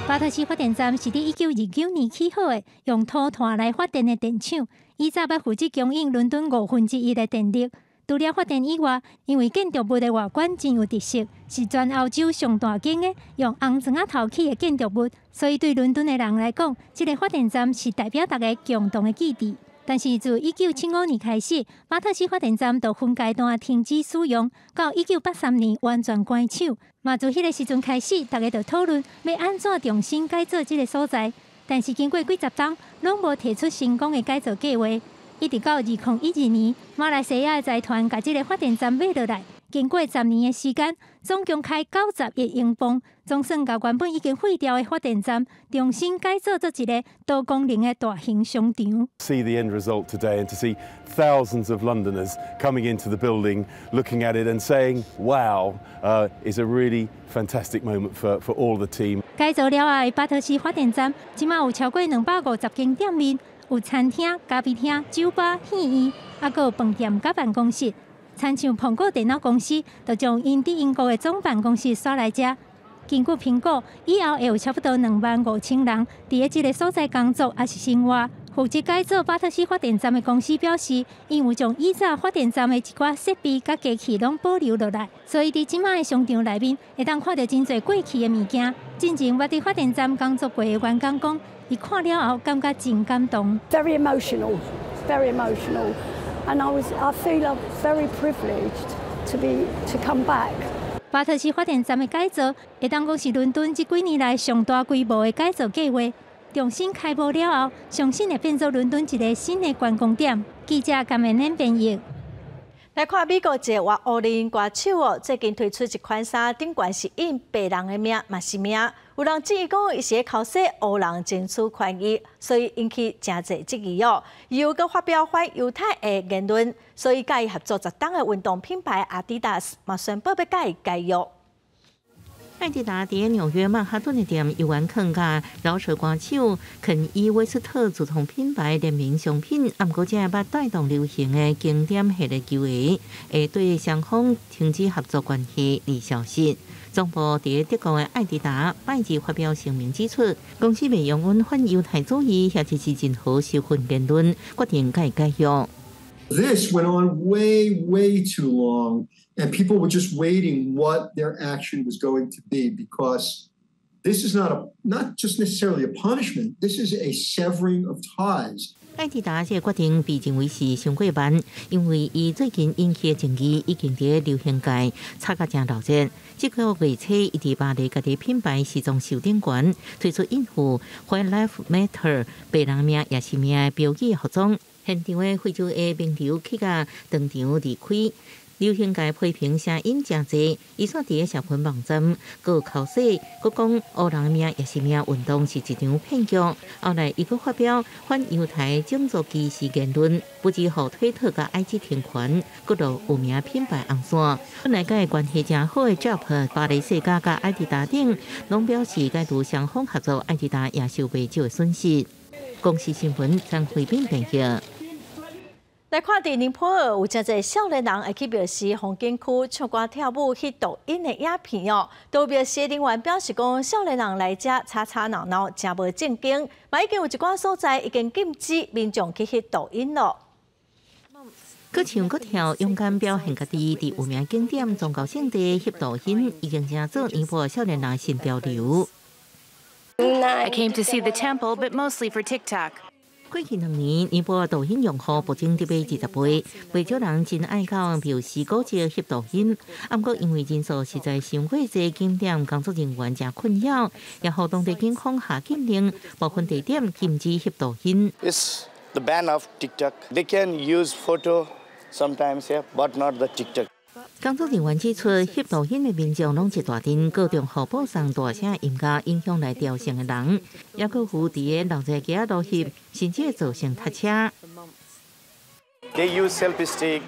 巴特西发电站是伫1929年起好的，用土炭来发电的电厂，以早要负责供应伦敦1/5的电力。除了发电以外，因为建筑物的外观真有特色，是全欧洲上大间的用红砖头起的建筑物，所以对伦敦的人来讲，这个发电站是代表大家共同的记忆。但是自1975年开始，巴特西发电站就分阶段停止使用，到1983年完全关厂。嘛，自迄个时阵开始，大家就讨论要安怎重新改造这个所在。但是经过几十冬，拢无提出成功的改造计划。一直到2012年，马来西亚的财团把这个发电站买落来，经过10年的时间，总共开90亿英镑，总算把原本已经废掉的发电站重新改造做一个多功能的大型商场。See the end result today and to see thousands of Londoners coming into the building, looking at it and saying, "Wow," is a really fantastic moment for all the team. 改造了后的巴特西发电站，即马有超过250间店面。有餐厅、咖啡厅、酒吧、戏院，还佫有饭店甲办公室。参像苹果电脑公司，就将因伫英国的总办公室刷来遮。根据评估，以后会有差不多25000人伫即个所在工作也是生活。负责改造巴特西发电站的公司表示，因为将以早发电站的一寡设备甲机器拢保留落来，所以伫即卖的商场内面会当看到真侪过去的物件。真正捌伫发电站工作过的员工讲，伊看了后感觉真感动。Very emotional, and I feel very privileged to come back. 巴特西发电站的改造，会当讲是伦敦这几年来上大规模的改造计划。重新开幕了后，相信会变作伦敦一个新的观光点。记者甘美恁编译。来看美国一个奥林歌手哦，最近推出一款衫，顶悬是印白人的名，嘛是名。有人质疑讲，伊是靠说黑人争取权益，所以引起真侪质疑哦。伊又搁发表反犹太的言论，所以甲伊合作10档的运动品牌 Adidas 嘛宣布要甲伊解约。艾迪达伫纽约曼哈顿的店有完坑甲饶舌歌手肯伊威斯特主同品牌联名商品，毋过这捌带动流行的经典系列球鞋，会对双方停止合作关系而消失。总部伫德国的艾迪达拜日发表声明指出，公司未用阮反犹太主义或者是任何仇恨言论，决定甲伊解约。This went on way too long, and people were just waiting what their action was going to be because this is not just necessarily a punishment. This is a severing of ties. 艾迪达这决定被认为是上过慢，因为伊最近引起的争议已经伫流行界吵甲真闹热。这个月初，伊伫巴黎家己品牌时装秀顶馆推出印有 "When Life Matter" 白人命也是命的标语服装。现场的非洲的名流去甲当场离开，流行界批评声音真侪，伊煞伫社群网站佮口说，佮讲黑人命也是命运动是一场骗局。后来伊佮发表反犹太种族歧视言论，不止互推特甲 IG 停权，佮落有名品牌红线。本来甲伊关系真好的 Job、巴黎世家甲艾迪达等，拢表示解除双方合作，艾迪达也受袂少的损失。公司新闻张慧斌编辑。来看伫宁波尔有真侪少年人会去庙市风景区唱歌跳舞、翕抖音的影片哦。都庙市人员表示讲，少年人来遮吵吵闹闹，真无正经。嘛已经有一寡所在已经禁止民众去翕抖音咯。佮唱佮跳，勇敢表现家己，伫有名景点宗教圣地翕抖音，已经成做宁波少年人新潮流。I came to see the temple, but mostly for TikTok. 过去2年，宁波抖音用户暴增120倍，不少人真爱到庙市古迹翕抖音。不过因为人数实在伤过济，景点工作人员真困扰，也互当地警方下禁令，部分地点禁止翕抖音。It's the ban of TikTok. They can use photo sometimes, yeah, but not the TikTok. 工作人员指出，翕抖音的民众拢一大阵，各种互播送大声音乐，影响来调性的人，也佮有伫个闹热街路翕，甚至会造成塞车。They use selfie stick,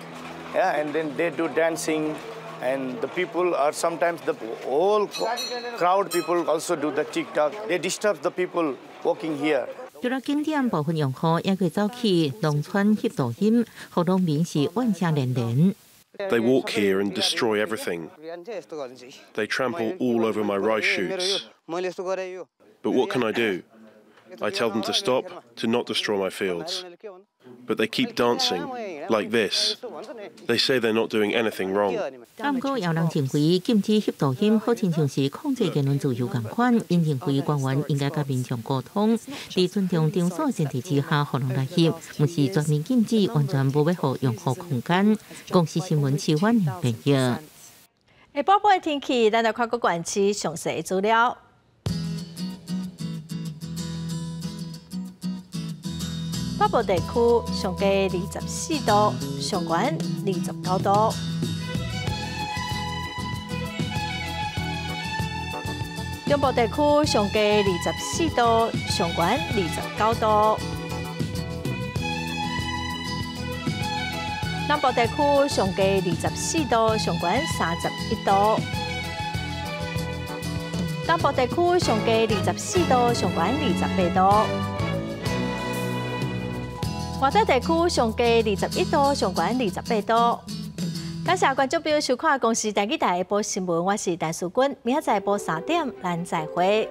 yeah, and then they do dancing, and the people are sometimes the whole crowd people also do the TikTok. They disturb the people walking here. 除了景点部分用户也会走去农村翕抖音，互农民是怨声连连。They walk here and destroy everything. They trample all over my rice shoots. But what can I do? I tell them to stop, to not destroy my fields. But they keep dancing, like this. They say they're not doing anything wrong. 不过有人认为禁止翕抖音，好亲像是控制言论自由共款。因认为官员应该甲民众沟通，在尊重场所前提之下，互人来翕，毋是全面禁止，完全无要互用户空间。公司新闻市反映评语。下晡晡的天气，咱来看各县市详细资料。北部地区上低24度，上悬29度。中部地区上低24度，上悬29度。南部地区上低24度，上悬31度。东部地区上低24度，上悬28度。华东地区上低21度，上悬28度。感谢观众朋友收看《公视台语台下晡新闻》，我是陈淑君，明仔载下晡3点，咱再会。